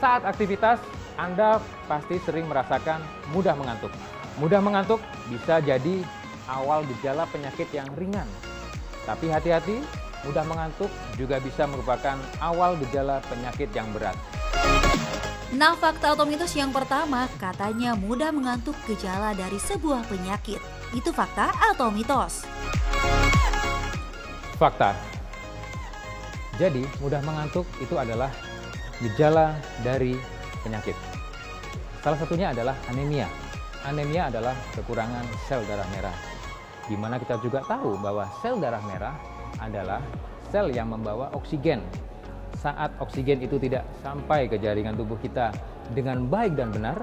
Saat aktivitas, Anda pasti sering merasakan mudah mengantuk. Mudah mengantuk bisa jadi awal gejala penyakit yang ringan. Tapi hati-hati, mudah mengantuk juga bisa merupakan awal gejala penyakit yang berat. Nah, fakta atau mitos yang pertama, katanya mudah mengantuk gejala dari sebuah penyakit. Itu fakta atau mitos? Fakta. Jadi, mudah mengantuk itu adalah gejala dari penyakit. Salah satunya adalah anemia. Anemia adalah kekurangan sel darah merah. Di mana kita juga tahu bahwa sel darah merah adalah sel yang membawa oksigen. Saat oksigen itu tidak sampai ke jaringan tubuh kita dengan baik dan benar,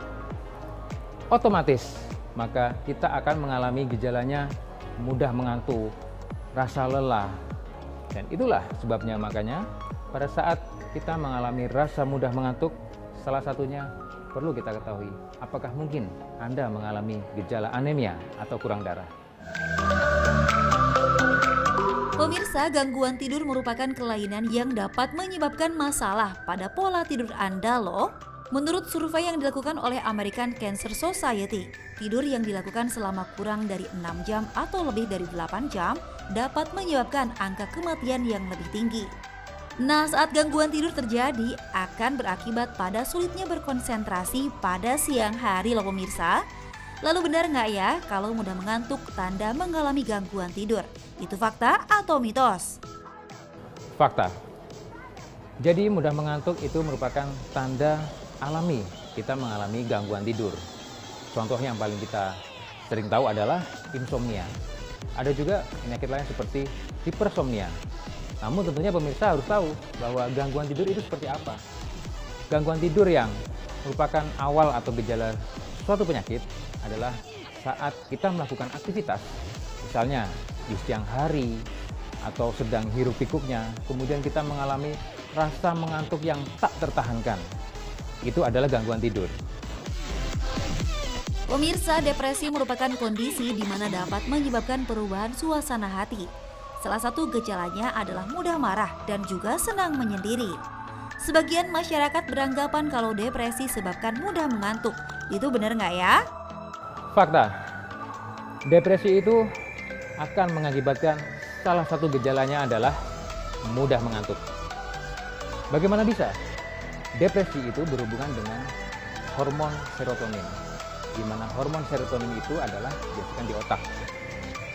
otomatis maka kita akan mengalami gejalanya mudah mengantuk, rasa lelah. Dan itulah sebabnya makanya pada saat kita mengalami rasa mudah mengantuk, salah satunya perlu kita ketahui, apakah mungkin Anda mengalami gejala anemia atau kurang darah. Pemirsa, gangguan tidur merupakan kelainan yang dapat menyebabkan masalah pada pola tidur Anda loh. Menurut survei yang dilakukan oleh American Cancer Society, tidur yang dilakukan selama kurang dari 6 jam atau lebih dari 8 jam dapat menyebabkan angka kematian yang lebih tinggi. Nah, saat gangguan tidur terjadi akan berakibat pada sulitnya berkonsentrasi pada siang hari loh pemirsa. Lalu benar nggak ya kalau mudah mengantuk tanda mengalami gangguan tidur? Itu fakta atau mitos? Fakta. Jadi mudah mengantuk itu merupakan tanda alami kita mengalami gangguan tidur. Contohnya yang paling kita sering tahu adalah insomnia. Ada juga penyakit lain seperti hipersomnia. Namun tentunya pemirsa harus tahu bahwa gangguan tidur itu seperti apa. Gangguan tidur yang merupakan awal atau gejala suatu penyakit adalah saat kita melakukan aktivitas, misalnya di siang hari atau sedang hiruk pikuknya, kemudian kita mengalami rasa mengantuk yang tak tertahankan. Itu adalah gangguan tidur. Pemirsa, depresi merupakan kondisi di mana dapat menyebabkan perubahan suasana hati. Salah satu gejalanya adalah mudah marah dan juga senang menyendiri. Sebagian masyarakat beranggapan kalau depresi sebabkan mudah mengantuk. Itu benar nggak ya? Fakta, depresi itu akan mengakibatkan salah satu gejalanya adalah mudah mengantuk. Bagaimana bisa? Depresi itu berhubungan dengan hormon serotonin, di mana hormon serotonin itu adalah biasanya di otak.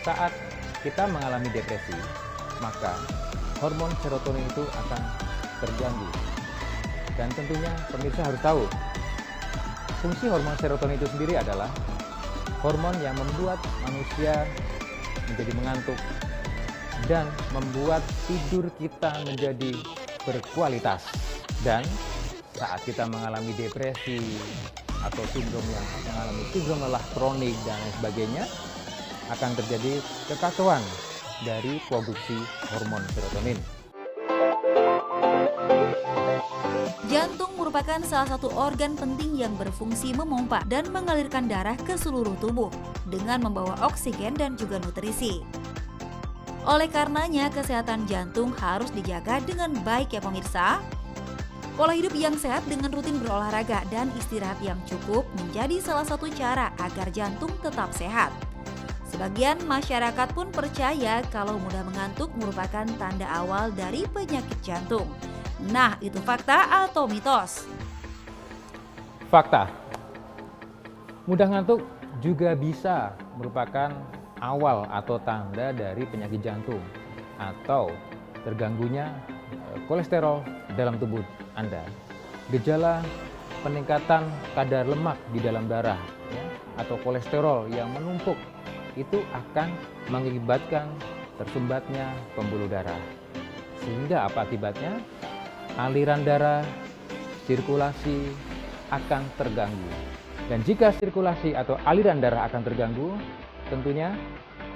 Saat kita mengalami depresi, maka hormon serotonin itu akan terganggu. Dan tentunya pemirsa harus tahu, fungsi hormon serotonin itu sendiri adalah hormon yang membuat manusia menjadi mengantuk dan membuat tidur kita menjadi berkualitas. Dan saat kita mengalami depresi atau mengalami sindrom lelah kronik dan lain sebagainya, akan terjadi kekacauan dari produksi hormon serotonin. Jantung merupakan salah satu organ penting yang berfungsi memompa dan mengalirkan darah ke seluruh tubuh dengan membawa oksigen dan juga nutrisi. Oleh karenanya, kesehatan jantung harus dijaga dengan baik ya pemirsa. Pola hidup yang sehat dengan rutin berolahraga dan istirahat yang cukup menjadi salah satu cara agar jantung tetap sehat. Sebagian masyarakat pun percaya kalau mudah mengantuk merupakan tanda awal dari penyakit jantung. Nah, itu fakta atau mitos? Fakta. Mudah ngantuk juga bisa merupakan awal atau tanda dari penyakit jantung atau terganggunya kolesterol dalam tubuh Anda. Gejala peningkatan kadar lemak di dalam darah ya, atau kolesterol yang menumpuk itu akan mengakibatkan tersumbatnya pembuluh darah. Sehingga apa akibatnya? Aliran darah, sirkulasi akan terganggu. Dan jika sirkulasi atau aliran darah akan terganggu, tentunya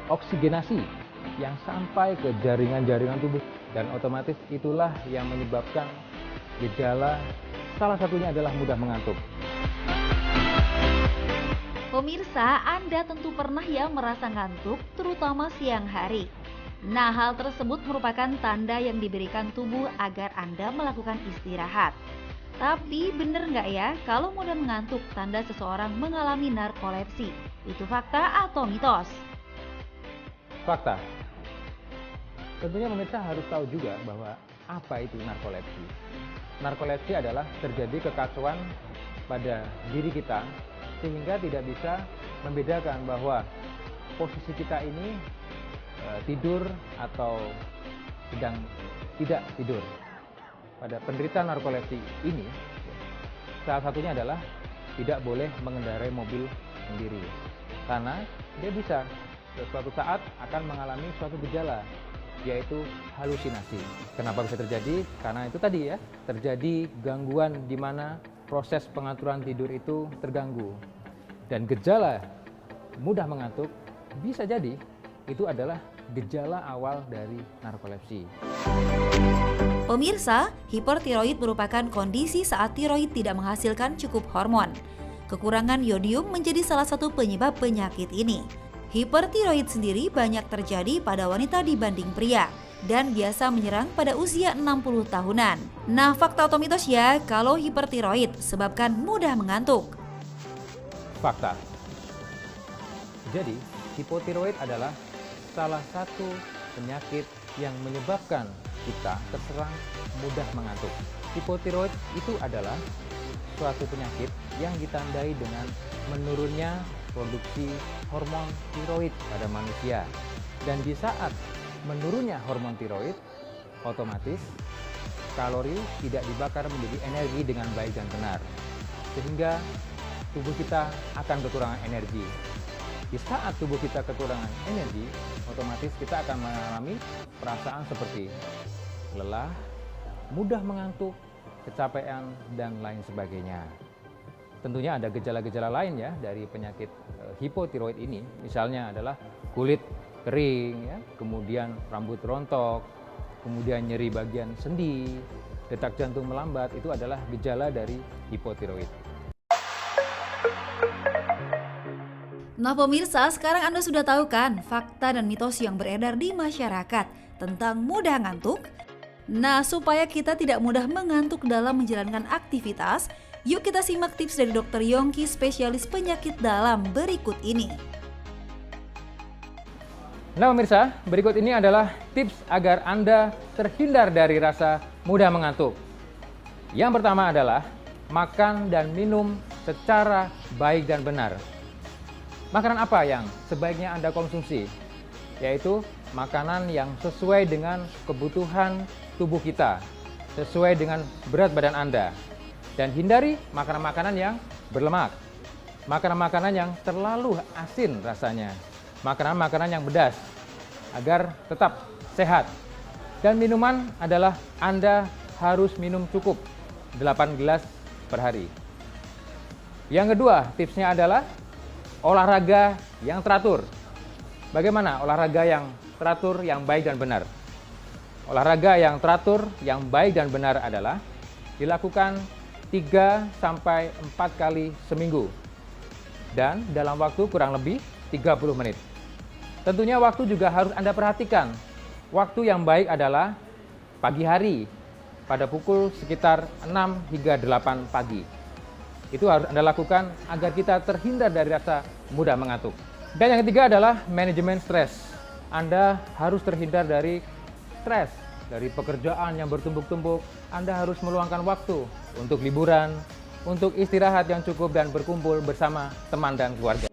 oksigenasi yang sampai ke jaringan-jaringan tubuh, dan otomatis itulah yang menyebabkan gejala, salah satunya adalah mudah mengantuk. Pemirsa, Anda tentu pernah ya merasa ngantuk, terutama siang hari. Nah, hal tersebut merupakan tanda yang diberikan tubuh agar Anda melakukan istirahat. Tapi bener nggak ya kalau mudah mengantuk tanda seseorang mengalami narkolepsi? Itu fakta atau mitos? Fakta. Tentunya pemirsa harus tahu juga bahwa apa itu narkolepsi. Narkolepsi adalah terjadi kekacauan pada diri kita sehingga tidak bisa membedakan bahwa posisi kita ini tidur atau sedang tidak tidur. Pada penderita narkolepsi ini, salah satunya adalah tidak boleh mengendarai mobil sendiri, karena dia bisa suatu saat akan mengalami suatu gejala, yaitu halusinasi. Kenapa bisa terjadi? Karena itu tadi ya, terjadi gangguan di mana proses pengaturan tidur itu terganggu. Dan gejala mudah mengantuk bisa jadi itu adalah gejala awal dari narkolepsi. Pemirsa, hipertiroid merupakan kondisi saat tiroid tidak menghasilkan cukup hormon. Kekurangan yodium menjadi salah satu penyebab penyakit ini. Hipertiroid sendiri banyak terjadi pada wanita dibanding pria dan biasa menyerang pada usia 60 tahunan. Nah, fakta atau mitos ya kalau hipertiroid sebabkan mudah mengantuk? Fakta. Jadi, hipotiroid adalah salah satu penyakit yang menyebabkan kita terserang mudah mengantuk. Hipotiroid itu adalah suatu penyakit yang ditandai dengan menurunnya produksi hormon tiroid pada manusia. Dan di saat menurunnya hormon tiroid, otomatis kalori tidak dibakar menjadi energi dengan baik dan benar. Sehingga tubuh kita akan kekurangan energi. Di saat tubuh kita kekurangan energi, otomatis kita akan mengalami perasaan seperti lelah, mudah mengantuk, kecapean, dan lain sebagainya. Tentunya ada gejala-gejala lain ya dari penyakit hipotiroid ini. Misalnya adalah kulit kering, ya, kemudian rambut rontok, kemudian nyeri bagian sendi, detak jantung melambat, itu adalah gejala dari hipotiroid. Nah pemirsa, sekarang Anda sudah tahu kan fakta dan mitos yang beredar di masyarakat tentang mudah ngantuk? Nah, supaya kita tidak mudah mengantuk dalam menjalankan aktivitas, yuk kita simak tips dari Dr. Yongki, spesialis penyakit dalam berikut ini. Nah pemirsa, berikut ini adalah tips agar Anda terhindar dari rasa mudah mengantuk. Yang pertama adalah makan dan minum secara baik dan benar. Makanan apa yang sebaiknya Anda konsumsi? Yaitu makanan yang sesuai dengan kebutuhan tubuh kita, sesuai dengan berat badan Anda. Dan hindari makanan-makanan yang berlemak, makanan-makanan yang terlalu asin rasanya, makanan-makanan yang pedas, agar tetap sehat. Dan minuman adalah Anda harus minum cukup 8 gelas per hari. Yang kedua, tipsnya adalah olahraga yang teratur. Bagaimana olahraga yang teratur, yang baik dan benar? Olahraga yang teratur, yang baik dan benar adalah dilakukan 3-4 kali seminggu dan dalam waktu kurang lebih 30 menit. Tentunya waktu juga harus Anda perhatikan. Waktu yang baik adalah pagi hari pada pukul sekitar 6 hingga 8 pagi. Itu harus Anda lakukan agar kita terhindar dari rasa mudah mengantuk. Dan yang ketiga adalah manajemen stres. Anda harus terhindar dari stres, dari pekerjaan yang bertumbuk-tumbuk. Anda harus meluangkan waktu untuk liburan, untuk istirahat yang cukup dan berkumpul bersama teman dan keluarga.